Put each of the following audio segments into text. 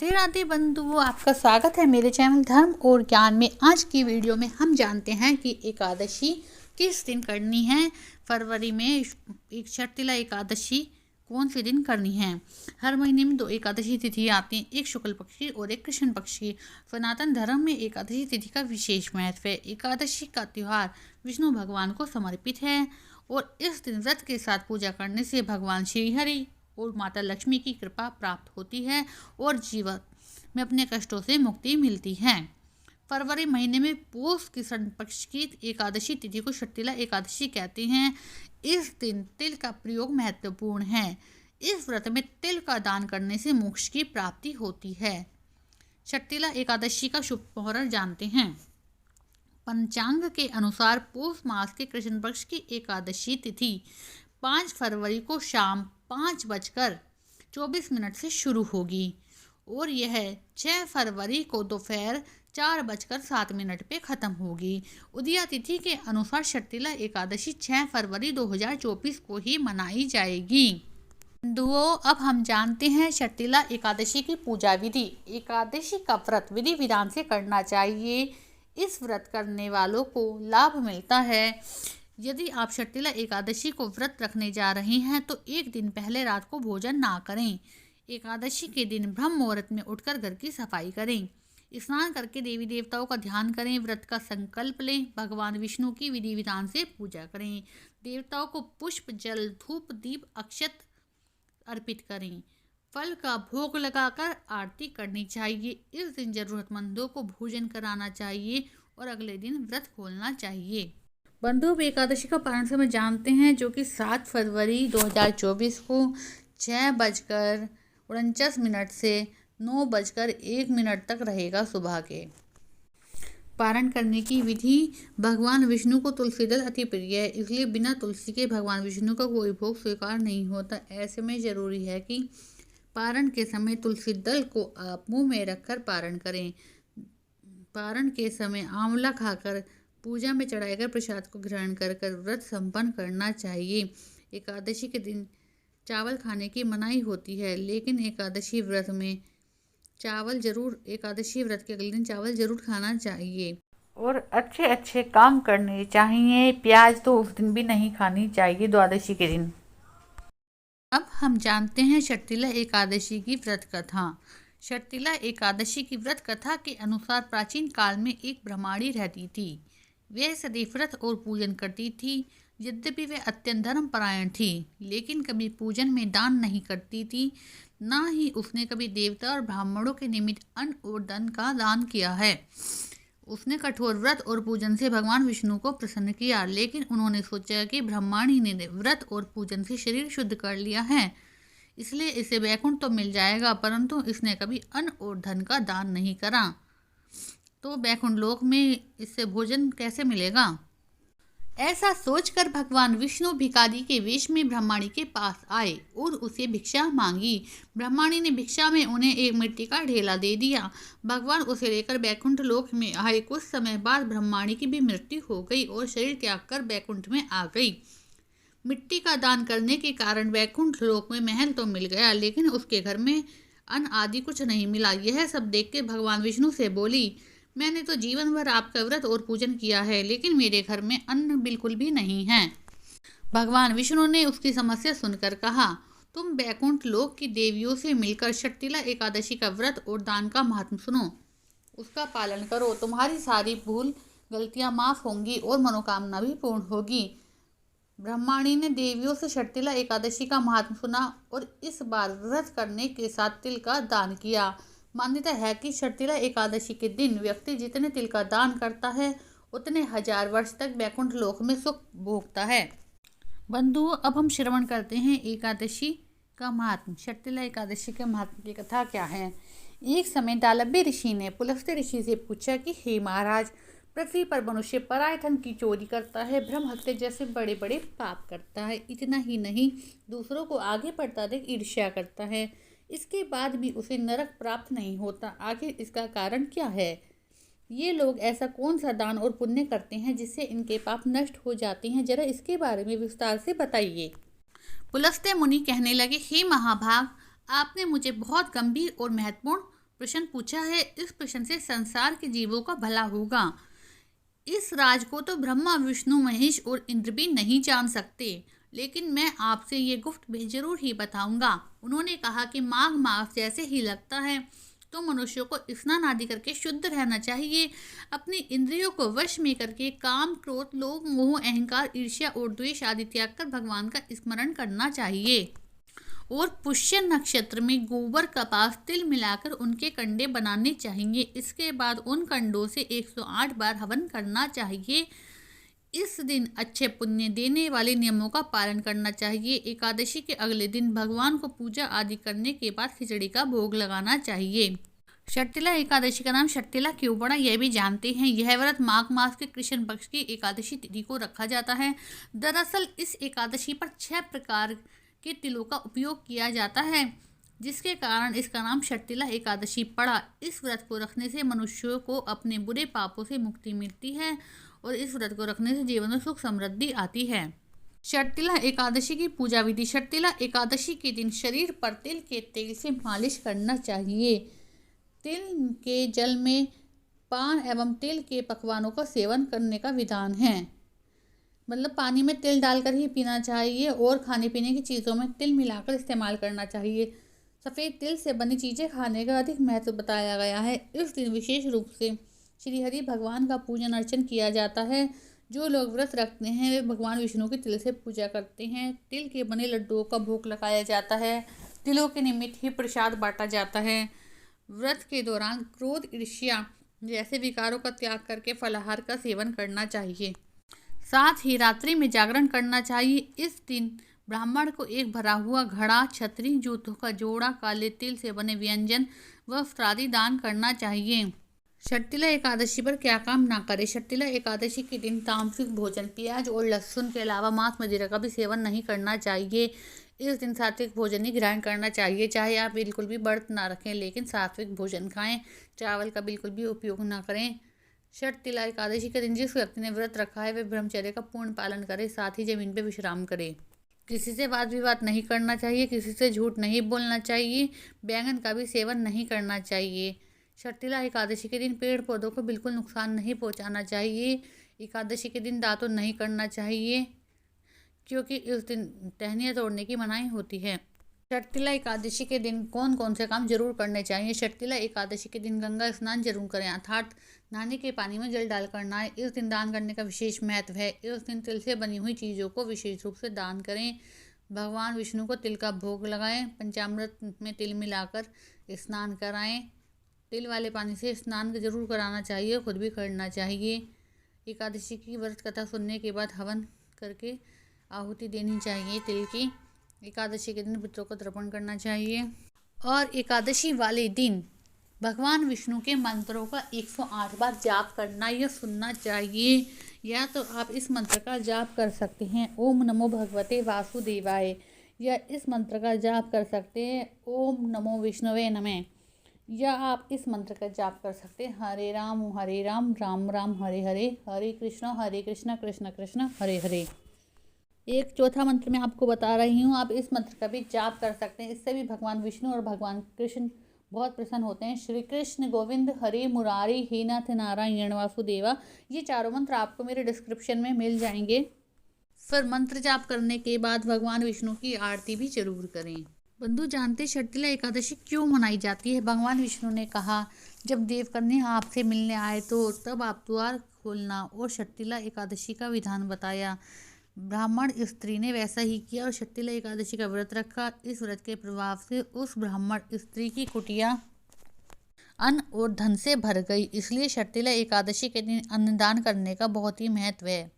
राधे राधे बंधुओं, आपका स्वागत है मेरे चैनल धर्म और ज्ञान में। आज की वीडियो में हम जानते हैं कि एकादशी किस दिन करनी है। फरवरी में एक शर्तिला एकादशी कौन से दिन करनी है। हर महीने में 2 एकादशी तिथि आती हैं, एक शुक्ल पक्ष की और एक कृष्ण पक्ष की। सनातन धर्म में एकादशी तिथि का विशेष महत्व है। एकादशी का त्यौहार विष्णु भगवान को समर्पित है और इस दिन व्रत के साथ पूजा करने से भगवान श्री हरि और माता लक्ष्मी की कृपा प्राप्त होती है और जीवन में अपने कष्टों से मुक्ति मिलती है। फरवरी महीने में पौष कृष्ण पक्ष की एकादशी तिथि को शर्तिला एकादशी कहते हैं। इस दिन तिल का प्रयोग महत्वपूर्ण है। इस व्रत में तिल का दान करने से मोक्ष की प्राप्ति होती है। शर्तिला एकादशी का शुभ मुहूर्त जानते हैं। पंचांग के अनुसार पौष मास के कृष्ण पक्ष की एकादशी तिथि 5 फरवरी को शाम 5:24 से शुरू होगी और यह 6 फरवरी को दोपहर 4:07 पे खत्म होगी। उदया तिथि के अनुसार शर्तिला एकादशी 6 फरवरी 2024 को ही मनाई जाएगी। बंधुओं, अब हम जानते हैं शर्तिला एकादशी की पूजा विधि। एकादशी का व्रत विधि विधान से करना चाहिए। इस व्रत करने वालों को लाभ मिलता है। यदि आप शर्तिला एकादशी को व्रत रखने जा रहे हैं तो एक दिन पहले रात को भोजन ना करें। एकादशी के दिन ब्रह्म मुहूर्त में उठकर घर की सफाई करें। स्नान करके देवी देवताओं का ध्यान करें। व्रत का संकल्प लें। भगवान विष्णु की विधि विधान से पूजा करें। देवताओं को पुष्प, जल, धूप, दीप, अक्षत अर्पित करें। फल का भोग लगाकर आरती करनी चाहिए। इस दिन जरूरतमंदों को भोजन कराना चाहिए और अगले दिन व्रत खोलना चाहिए। बंधु, एकादशी का पारण समय जानते हैं, जो कि 7 फरवरी 2024 को 6:49 से 9:01 तक रहेगा सुबह के। पारण करने की विधि। भगवान विष्णु को तुलसी दल अति प्रिय है, इसलिए बिना तुलसी के भगवान विष्णु का कोई भोग स्वीकार नहीं होता। ऐसे में जरूरी है कि पारण के समय तुलसी दल को आप मुंह में रखकर पारण करें। पारण के समय आंवला खाकर पूजा में चढ़ाए गए प्रसाद को ग्रहण कर व्रत संपन्न करना चाहिए। एकादशी के दिन चावल खाने की मनाही होती है, लेकिन एकादशी व्रत के अगले दिन चावल जरूर खाना चाहिए और अच्छे अच्छे काम करने चाहिए। प्याज तो उस दिन भी नहीं खानी चाहिए, द्वादशी के दिन। अब हम जानते हैं शर्तिला एकादशी की व्रत कथा। शर्तिला एकादशी की व्रत कथा के अनुसार प्राचीन काल में एक ब्रह्माणी रहती थी। वह सदैव व्रत और पूजन करती थी। यद्यपि वह अत्यंत धर्मपरायण थी, लेकिन कभी पूजन में दान नहीं करती थी। न ही उसने कभी देवता और ब्राह्मणों के निमित्त अन्न और धन का दान किया है। उसने कठोर व्रत और पूजन से भगवान विष्णु को प्रसन्न किया, लेकिन उन्होंने सोचा कि ब्रह्माणी ने व्रत और पूजन से शरीर शुद्ध कर लिया है, इसलिए इसे वैकुंठ तो मिल जाएगा, परंतु इसने कभी अन्न और धन का दान नहीं करा, तो वैकुंठ लोक में इससे भोजन कैसे मिलेगा। ऐसा सोचकर भगवान विष्णु भिखारी के वेश में ब्रह्माणी के पास आए और उसे भिक्षा मांगी। ब्रह्माणी ने भिक्षा में उन्हें एक मिट्टी का ढेला दे दिया। भगवान उसे लेकर वैकुंठ लोक में आए। कुछ समय बाद ब्रह्माणी की भी मृत्यु हो गई और शरीर त्याग कर वैकुंठ में आ गई। मिट्टी का दान करने के कारण वैकुंठ लोक में महल तो मिल गया, लेकिन उसके घर में अन्न आदि कुछ नहीं मिला। यह सब देख के भगवान विष्णु से बोली, मैंने तो जीवन भर आपका व्रत और पूजन किया है, लेकिन मेरे घर में अन्न बिल्कुल भी नहीं है। भगवान विष्णु ने उसकी समस्या सुनकर कहा, तुम वैकुंठ लोक की देवियों से मिलकर शर्तिला एकादशी का व्रत और दान का महत्व सुनो, उसका पालन करो। तुम्हारी सारी भूल गलतियां माफ होंगी और मनोकामना भी पूर्ण होगी। ब्रह्माणी ने देवियों से शर्तिला एकादशी का महत्व सुना और इस बार व्रत करने के साथ तिल का दान किया। मान्यता है कि शर्तिला एकादशी के दिन व्यक्ति जितने तिल का दान करता है, उतने 1000 वर्ष तक वैकुंठ लोक में सुख भोगता है। बंधुओं, अब हम श्रवण करते हैं एकादशी का महात्म। शर्तिला एकादशी के महात्म की कथा क्या है। एक समय दालभ्य ऋषि ने पुलस्त्य ऋषि से पूछा कि हे महाराज, पृथ्वी पर मनुष्य पराय धन की चोरी करता है, ब्रह्म हत्या जैसे बड़े बड़े पाप करता है। इतना ही नहीं, दूसरों को आगे बढ़ता देख ईर्ष्या करता है। इसके बाद भी उसे नरक प्राप्त नहीं होता। आखिर इसका कारण क्या है। ये लोग ऐसा कौन सा दान और पुण्य करते हैं जिससे इनके पाप नष्ट हो जाते हैं, जरा इसके बारे में विस्तार से बताइए। पुलस्त्य मुनि कहने लगे, हे महाभाग, आपने मुझे बहुत गंभीर और महत्वपूर्ण प्रश्न पूछा है। इस प्रश्न से संसार के जीवों का भला होगा। इस राज को तो ब्रह्मा, विष्णु, महेश और इंद्र भी नहीं जान सकते, लेकिन मैं आपसे ये गुप्त भेद जरूर ही बताऊंगा। उन्होंने कहा कि माघ मास जैसे ही लगता है तो मनुष्यों को स्नान आदि करके शुद्ध रहना चाहिए। अपनी इंद्रियों को वश में करके काम, क्रोध, लोभ, मोह, अहंकार, ईर्ष्या और द्वेष आदि त्याग कर भगवान का स्मरण करना चाहिए। और पुष्य नक्षत्र में गोबर, कपास, तिल मिलाकर उनके कंडे बनाने चाहिए। इसके बाद उन कंडों से 108 बार हवन करना चाहिए। इस दिन अच्छे पुण्य देने वाले नियमों का पालन करना चाहिए। एकादशी के अगले दिन भगवान को पूजा आदि करने के बाद खिचड़ी का भोग लगाना चाहिए। शर्तिला एकादशी का नाम शर्तिला क्यों पड़ा, यह भी जानते हैं। यह व्रत माघ मास के कृष्ण पक्ष की एकादशी तिथि को रखा जाता है। दरअसल इस एकादशी पर 6 प्रकार के तिलों का उपयोग किया जाता है, जिसके कारण इसका नाम शर्तिला एकादशी पड़ा। इस व्रत को रखने से मनुष्यों को अपने बुरे पापों से मुक्ति मिलती है और इस व्रत को रखने से जीवन में सुख समृद्धि आती है। शर्तिला एकादशी की पूजा विधि। शर्तिला एकादशी के दिन शरीर पर तिल के तेल से मालिश करना चाहिए। तिल के जल में पान एवं तिल के पकवानों का सेवन करने का विधान है। मतलब पानी में तिल डालकर ही पीना चाहिए और खाने पीने की चीज़ों में तिल मिलाकर इस्तेमाल करना चाहिए। सफ़ेद तिल से बनी चीज़ें खाने का अधिक महत्व बताया गया है। इस दिन विशेष रूप से श्री हरि भगवान का पूजन अर्चन किया जाता है। जो लोग व्रत रखते हैं वे भगवान विष्णु की तिल से पूजा करते हैं। तिल के बने लड्डुओं का भोग लगाया जाता है। तिलों के निमित्त ही प्रसाद बांटा जाता है। व्रत के दौरान क्रोध, ईर्ष्या जैसे विकारों का त्याग करके फलाहार का सेवन करना चाहिए। साथ ही रात्रि में जागरण करना चाहिए। इस दिन ब्राह्मण को एक भरा हुआ घड़ा, छतरी, जूतों का जोड़ा, काले तिल से बने व्यंजन, वस्त्र आदि दान करना चाहिए। शर्तिला एकादशी पर क्या काम ना करें। शर्तिला एकादशी के दिन तामसिक भोजन, प्याज और लहसुन के अलावा मांस मदिरा का भी सेवन नहीं करना चाहिए। इस दिन सात्विक भोजन ही ग्रहण करना चाहिए। चाहे आप बिल्कुल भी व्रत ना रखें, लेकिन सात्विक भोजन खाएं। चावल का बिल्कुल भी उपयोग ना करें। शर्तिला एकादशी के दिन जिस व्यक्ति ने व्रत रखा है वे ब्रह्मचर्य का पूर्ण पालन करे, साथ ही जमीन पर विश्राम करे। किसी से वाद विवाद नहीं करना चाहिए। किसी से झूठ नहीं बोलना चाहिए। बैंगन का भी सेवन नहीं करना चाहिए। शर्तिला एकादशी के दिन पेड़ पौधों को बिल्कुल नुकसान नहीं पहुंचाना चाहिए। एकादशी के दिन दातुन नहीं करना चाहिए, क्योंकि इस दिन टहनियाँ तोड़ने की मनाही होती है। शर्तिला एकादशी के दिन कौन कौन से काम जरूर करने चाहिए। शर्तिला एकादशी के दिन गंगा स्नान जरूर करें, अर्थात नहाने के पानी में जल डालकर नहाएं। इस दिन दान करने का विशेष महत्व है। इस दिन तिल से बनी हुई चीज़ों को विशेष रूप से दान करें। भगवान विष्णु को तिल का भोग लगाएं। पंचामृत में तिल मिलाकर स्नान कराएं। तिल वाले पानी से स्नान जरूर कराना चाहिए, खुद भी करना चाहिए। एकादशी की व्रत कथा सुनने के बाद हवन करके आहुति देनी चाहिए तिल की। एकादशी के दिन पितरों को तर्पण करना चाहिए। और एकादशी वाले दिन भगवान विष्णु के मंत्रों का 108 बार जाप करना या सुनना चाहिए। या तो आप इस मंत्र का जाप कर सकते हैं, ओम नमो भगवते वासुदेवाय, या इस मंत्र का जाप कर सकते हैं, ओम नमो विष्णुवे नमः, या आप इस मंत्र का जाप कर सकते हैं, हरे राम राम राम हरे हरे, हरे कृष्ण कृष्ण कृष्ण हरे हरे। एक चौथा मंत्र मैं आपको बता रही हूँ, आप इस मंत्र का भी जाप कर सकते हैं। इससे भी भगवान विष्णु और भगवान कृष्ण बहुत प्रसन्न होते हैं। श्री कृष्ण गोविंद हरे मुरारी हे नाथ नारायण वासुदेवा। ये चारों मंत्र आपको मेरे डिस्क्रिप्शन में मिल जाएंगे। फिर मंत्र जाप करने के बाद भगवान विष्णु की आरती भी जरूर करें। बंधु जानते शर्तिला एकादशी क्यों मनाई जाती है। भगवान विष्णु ने कहा, जब देवकन्या आपसे मिलने आए तो तब आप द्वार खोलना, और शर्तिला एकादशी का विधान बताया। ब्राह्मण स्त्री ने वैसा ही किया और शर्तिला एकादशी का व्रत रखा। इस व्रत के प्रभाव से उस ब्राह्मण स्त्री की कुटिया अन्न और धन से भर गई। इसलिए शर्तिला एकादशी के दिन अन्नदान करने का बहुत ही महत्व है।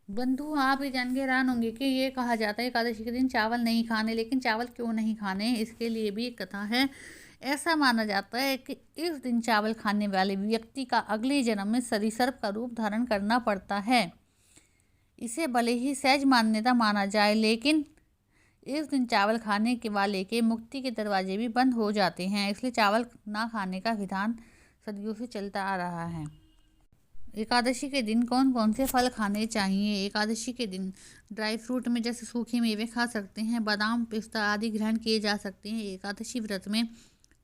बंधु आप ये जान के हैरान होंगे कि ये कहा जाता है एकादशी के दिन चावल नहीं खाने, लेकिन चावल क्यों नहीं खाने, इसके लिए भी एक कथा है। ऐसा माना जाता है कि इस दिन चावल खाने वाले व्यक्ति का अगले जन्म में सरीसृप का रूप धारण करना पड़ता है। इसे भले ही सहज मान्यता माना जाए, लेकिन इस दिन चावल खाने के वाले के मुक्ति के दरवाजे भी बंद हो जाते हैं। इसलिए चावल ना खाने का विधान सदियों से चलता आ रहा है। एकादशी के दिन कौन कौन से फल खाने चाहिए। एकादशी के दिन ड्राई फ्रूट में जैसे सूखे मेवे खा सकते हैं, बादाम, पिस्ता आदि ग्रहण किए जा सकते हैं। एकादशी व्रत में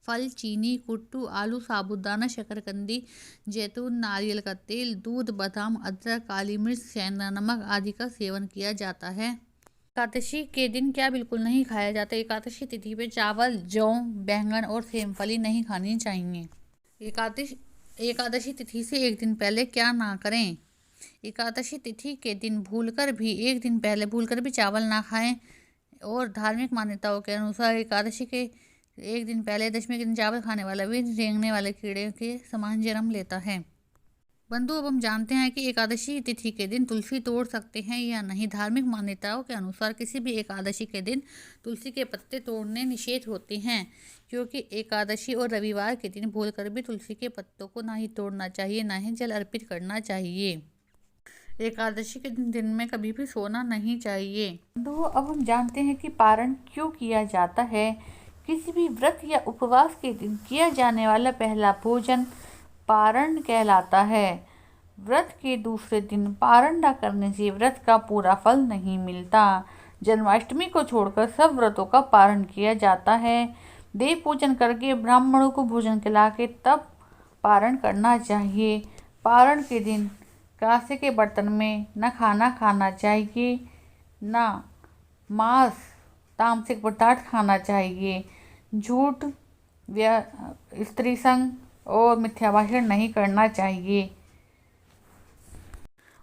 फल, चीनी, कुट्टू, आलू, साबूदाना, शकरकंदी, जैतून, नारियल का तेल, दूध, बादाम, अदरक, काली मिर्च, सेंधा नमक आदि का सेवन किया जाता है। एकादशी के दिन क्या बिल्कुल नहीं खाया जाता? एकादशी तिथि पे चावल, जौ, बैंगन और सेमफली नहीं खानी चाहिए। एकादशी तिथि से एक दिन पहले क्या ना करें? एकादशी तिथि के दिन एक दिन पहले भूलकर भी चावल ना खाएं। और धार्मिक मान्यताओं के अनुसार एकादशी के एक दिन पहले दशमी के दिन चावल खाने वाला भी रेंगने वाले कीड़े के समान जन्म लेता है। बंधु, अब हम जानते हैं कि एकादशी तिथि के दिन तुलसी तोड़ सकते हैं या नहीं। धार्मिक मान्यताओं के अनुसार किसी भी एकादशी के दिन तुलसी के पत्ते तोड़ने निषेध होते हैं, क्योंकि एकादशी और रविवार के दिन भूलकर भी तुलसी के पत्तों को ना ही तोड़ना चाहिए, ना ही जल अर्पित करना चाहिए। एकादशी के दिन में कभी भी सोना नहीं चाहिए। बंधु, अब हम जानते हैं कि पारण क्यों किया जाता है। किसी भी व्रत या उपवास के दिन किया जाने वाला पहला भोजन पारण कहलाता है। व्रत के दूसरे दिन पारण न करने से व्रत का पूरा फल नहीं मिलता। जन्माष्टमी को छोड़कर सब व्रतों का पारण किया जाता है। देव पूजन करके ब्राह्मणों को भोजन खिला के तब पारण करना चाहिए। पारण के दिन कांसे के बर्तन में न खाना खाना चाहिए, न मांस तामसिक पदार्थ खाना चाहिए। झूठ, स्त्री संग और मिथ्या भाषण नहीं करना चाहिए।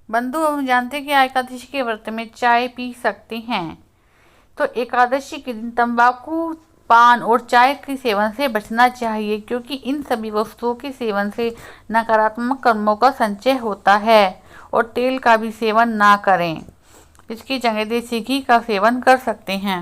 बंधु, हम जानते हैं कि एकादशी के व्रत में चाय पी सकते हैं। तो एकादशी के दिन तंबाकू, पान और चाय के सेवन से बचना चाहिए, क्योंकि इन सभी वस्तुओं के सेवन से नकारात्मक कर्मों का संचय होता है। और तेल का भी सेवन ना करें। इसकी जगह देसी घी का सेवन कर सकते हैं।